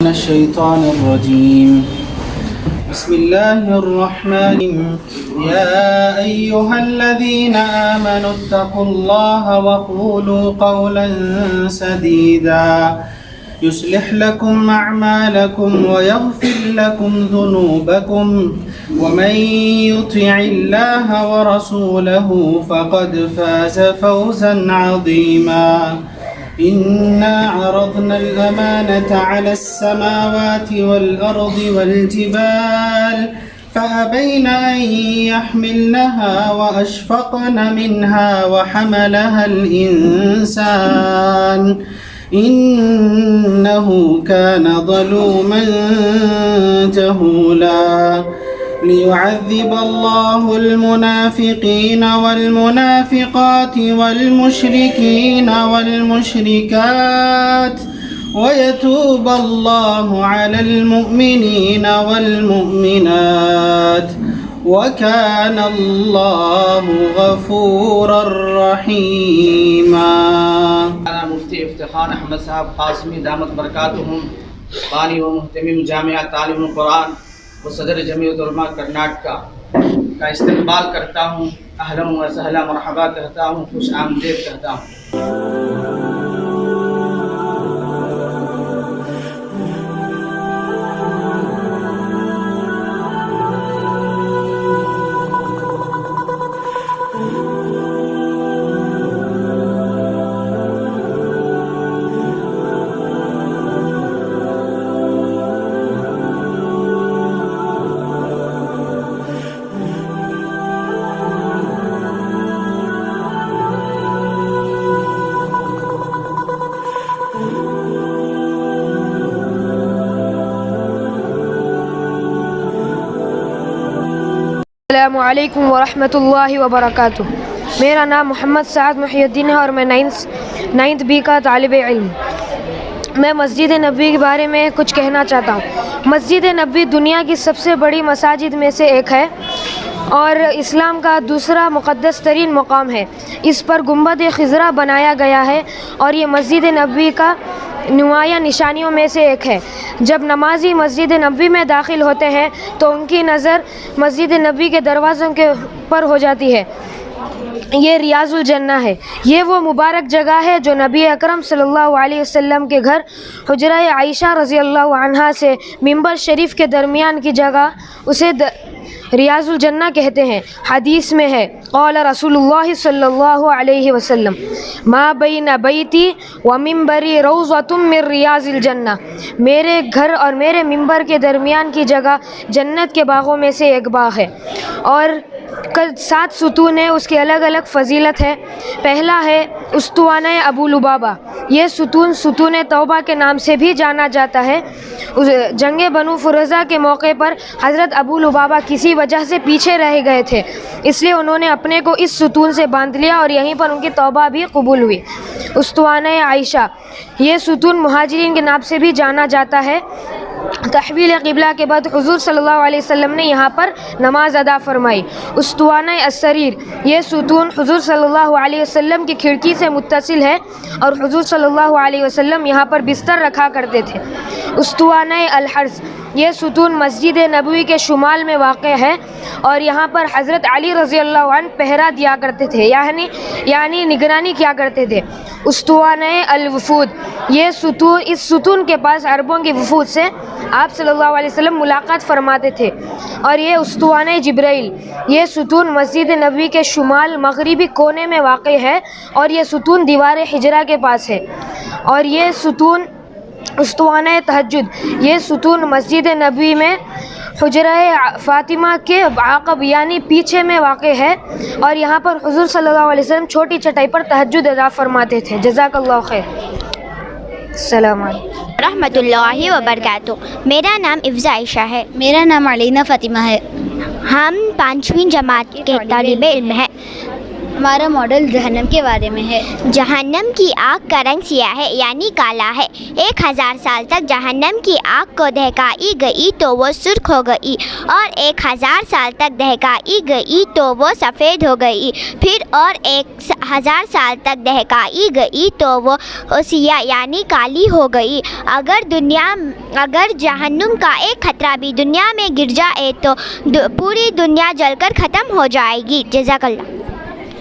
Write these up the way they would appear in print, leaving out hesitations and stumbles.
الشيطان الرجيم. بسم الله الرحمن الرحيم. يا أيها الذين آمنوا اتقوا الله وقولوا قولا سديدا يصلح لكم أعمالكم ويغفر لكم ذنوبكم ومن يطع الله ورسوله فقد فاز فوزا عظيما. إنا عرضنا الأمانة على السماوات والأرض والجبال فأبين أن يحملنها وأشفقن منها وحملها الإنسان إنه كان ظلوما جهولا. ليعذب الله المنافقين والمنافقات والمشركين والمشركات ويتوب الله على المؤمنين والمؤمنات وكان الله غفورا رحيما. مفتی افتخار احمد صاحب قاسمی دامت برکاتہم، بانی و محتمم جامعہ تعلیم القرآن و صدر جمعیت علماء کرناٹکا کا استقبال کرتا ہوں، اہلا و سہلا مرحبا کہتا ہوں، خوش آمدید کہتا ہوں۔ السلام علیکم ورحمۃ اللہ وبرکاتہ۔ میرا نام محمد سعد محی الدین ہے اور میں نائنتھ بی کا طالب علم۔ میں مسجد نبوی کے بارے میں کچھ کہنا چاہتا ہوں۔ مسجد نبوی دنیا کی سب سے بڑی مساجد میں سے ایک ہے اور اسلام کا دوسرا مقدس ترین مقام ہے۔ اس پر گنبد خضرا بنایا گیا ہے اور یہ مسجد نبوی کا نمایاں نشانیوں میں سے ایک ہے۔ جب نمازی مسجد نبوی میں داخل ہوتے ہیں تو ان کی نظر مسجد نبوی کے دروازوں کے پر ہو جاتی ہے۔ یہ ریاض الجنہ ہے۔ یہ وہ مبارک جگہ ہے جو نبی اکرم صلی اللہ علیہ وسلم کے گھر حجرہ عائشہ رضی اللہ عنہا سے ممبر شریف کے درمیان کی جگہ اسے ریاض الجنہ کہتے ہیں۔ حدیث میں ہے، قال رسول اللہ صلی اللہ علیہ وسلم ما بین بیتی و ممبری روضۃ من ریاض الجنہ، میرے گھر اور میرے ممبر کے درمیان کی جگہ جنت کے باغوں میں سے ایک باغ ہے۔ اور 7 ستون ہیں، اس کی الگ الگ فضیلت ہے۔ پہلا ہے استوانہ ابو لبابہ۔ یہ ستون توبہ کے نام سے بھی جانا جاتا ہے۔ جنگ بنو فرزہ کے موقع پر حضرت ابو لبابہ کسی وجہ سے پیچھے رہ گئے تھے، اس لیے انہوں نے اپنے کو اس ستون سے باندھ لیا اور یہیں پر ان کی توبہ بھی قبول ہوئی۔ استوانہ عائشہ، یہ ستون مہاجرین کے نام سے بھی جانا جاتا ہے۔ تحویل قبلہ کے بعد حضور صلی اللہ علیہ وسلم نے یہاں پر نماز ادا فرمائی۔ استوانہ السریر، یہ ستون حضور صلی اللہ علیہ وسلم کی کھڑکی سے متصل ہے اور حضور صلی اللہ علیہ وسلم یہاں پر بستر رکھا کرتے تھے۔ استوانہ الحرز، یہ ستون مسجد نبوی کے شمال میں واقع ہے اور یہاں پر حضرت علی رضی اللہ عنہ پہرا دیا کرتے تھے، یعنی نگرانی کیا کرتے تھے۔ استوانہ الوفود، یہ ستون، اس ستون کے پاس عربوں کے وفود سے آپ صلی اللہ علیہ وسلم ملاقات فرماتے تھے۔ اور یہ استوانہ جبرائیل، یہ ستون مسجد نبوی کے شمال مغربی کونے میں واقع ہے اور یہ ستون دیوار حجرہ کے پاس ہے۔ اور یہ ستون استوانہ تہجد، یہ ستون مسجد نبوی میں حجرہ فاطمہ کے عقب یعنی پیچھے میں واقع ہے اور یہاں پر حضور صلی اللہ علیہ وسلم چھوٹی چٹائی پر تہجد ادا فرماتے تھے۔ جزاک اللہ خیر۔ السلام علیکم رحمۃ اللہ وبرکاتہ۔ میرا نام افضا عائشہ ہے۔ میرا نام علینا فاطمہ ہے۔ ہم 5ویں جماعت کے طالب علم ہیں۔ ہمارا ماڈل جہنم کے بارے میں ہے۔ جہنم کی آگ کا رنگ سیاہ ہے یعنی کالا ہے۔ 1000 سال تک جہنم کی آگ کو دہکائی گئی تو وہ سرخ ہو گئی اور 1000 سال تک دہکائی گئی تو وہ سفید ہو گئی، پھر اور 1000 سال تک دہکائی گئی تو وہ سیاہ یعنی کالی ہو گئی۔ اگر جہنم کا ایک خطرہ بھی دنیا میں گر جائے تو پوری دنیا جل کر ختم ہو جائے گی۔ جزاک اللہ۔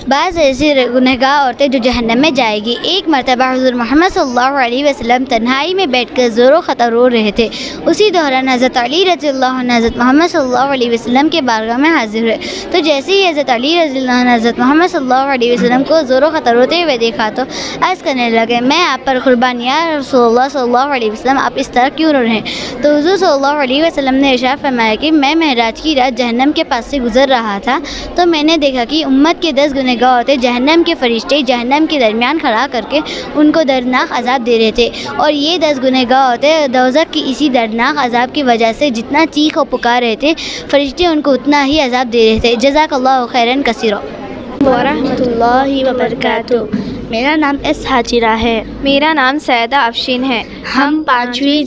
بعض ایسی گنہگار عورتیں جو جہنم میں جائے گی۔ ایک مرتبہ حضور محمد صلی اللہ علیہ وسلم تنہائی میں بیٹھ کر زور و خطر رو رہے تھے۔ اسی دوران حضرت علی رضی اللہ عنہ حضرت محمد صلی اللہ علیہ وسلم کے بارگاہ میں حاضر ہوئے، تو جیسے ہی حضرت علی رضی اللہ عنہ حضرت محمد صلی اللہ علیہ وسلم کو زور و خطر روتے ہوئے دیکھا تو عرض کرنے لگے، میں آپ پر قربان یا رسول اللہ صلی اللہ علیہ وسلم، آپ اس طرح کیوں رو رہے ہیں؟ تو حضور صلی اللہ علیہ وسلم نے ارشاد فرمایا کہ میں معراج کی رات جہنم کے پاس سے گزر رہا تھا تو میں نے دیکھا کہ امت کے 10 گنہگار عورتیں جہنم کے فرشتے جہنم کے درمیان کھڑا کر کے ان کو دردناک عذاب دے رہے تھے، اور یہ 10 گنہگار عورتیں دوزخ کی اسی دردناک عذاب کی وجہ سے جتنا چیخ و پکار رہے تھے، فرشتے ان کو اتنا ہی عذاب دے رہے تھے۔ جزاک اللہ خیرا کثیرا۔ ورحمۃ اللہ وبرکاتہ۔ میرا نام ایس حاجرہ ہے۔ میرا نام سیدہ افشین ہے۔ ہم 5ویں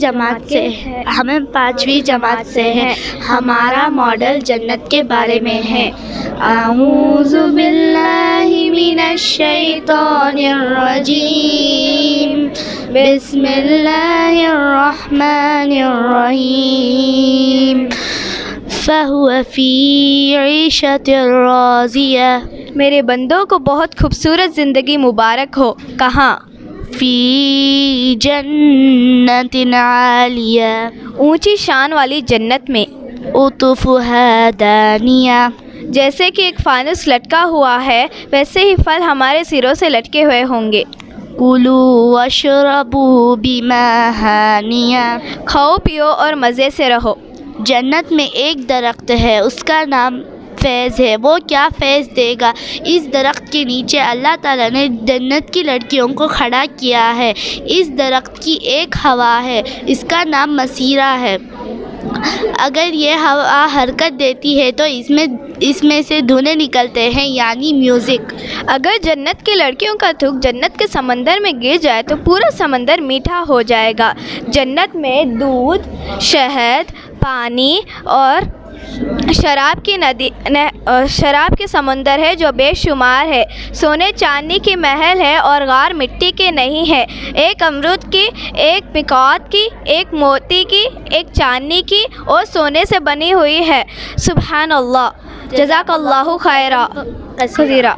جماعت سے ہیں۔ ہمارا ماڈل جنت کے بارے میں ہے۔ اعوذ باللہ من الشیطان الرجیم، بسم اللہ الرحمن الرحیم، فَهُوَ فِي عِيشَةٍ رَاضِيَةٍ۔ میرے بندوں کو بہت خوبصورت زندگی مبارک ہو۔ کہاں؟ فی جنت عالیہ، اونچی شان والی جنت میں۔ قطوفها دانیہ، جیسے کہ ایک فانوس لٹکا ہوا ہے ویسے ہی پھل ہمارے سروں سے لٹکے ہوئے ہوں گے۔ کلوا واشربوا بما ہانیہ، کھاؤ پیو اور مزے سے رہو۔ جنت میں ایک درخت ہے، اس کا نام فیض ہے۔ وہ کیا فیض دے گا؟ اس درخت کے نیچے اللہ تعالیٰ نے جنت کی لڑکیوں کو کھڑا کیا ہے۔ اس درخت کی ایک ہوا ہے، اس کا نام مسیرہ ہے۔ اگر یہ ہوا حرکت دیتی ہے تو اس میں سے دھونے نکلتے ہیں یعنی میوزک۔ اگر جنت کی لڑکیوں کا تھوک جنت کے سمندر میں گر جائے تو پورا سمندر میٹھا ہو جائے گا۔ جنت میں دودھ، شہد، پانی اور شراب کے سمندر ہے جو بے شمار ہے۔ سونے چاندی کی محل ہے اور غار مٹی کے نہیں ہے۔ ایک امرود کی، ایک مکوات کی، ایک موتی کی، ایک چاندی کی اور سونے سے بنی ہوئی ہے۔ سبحان اللہ۔ جزاک اللہ خیرا کثیرا۔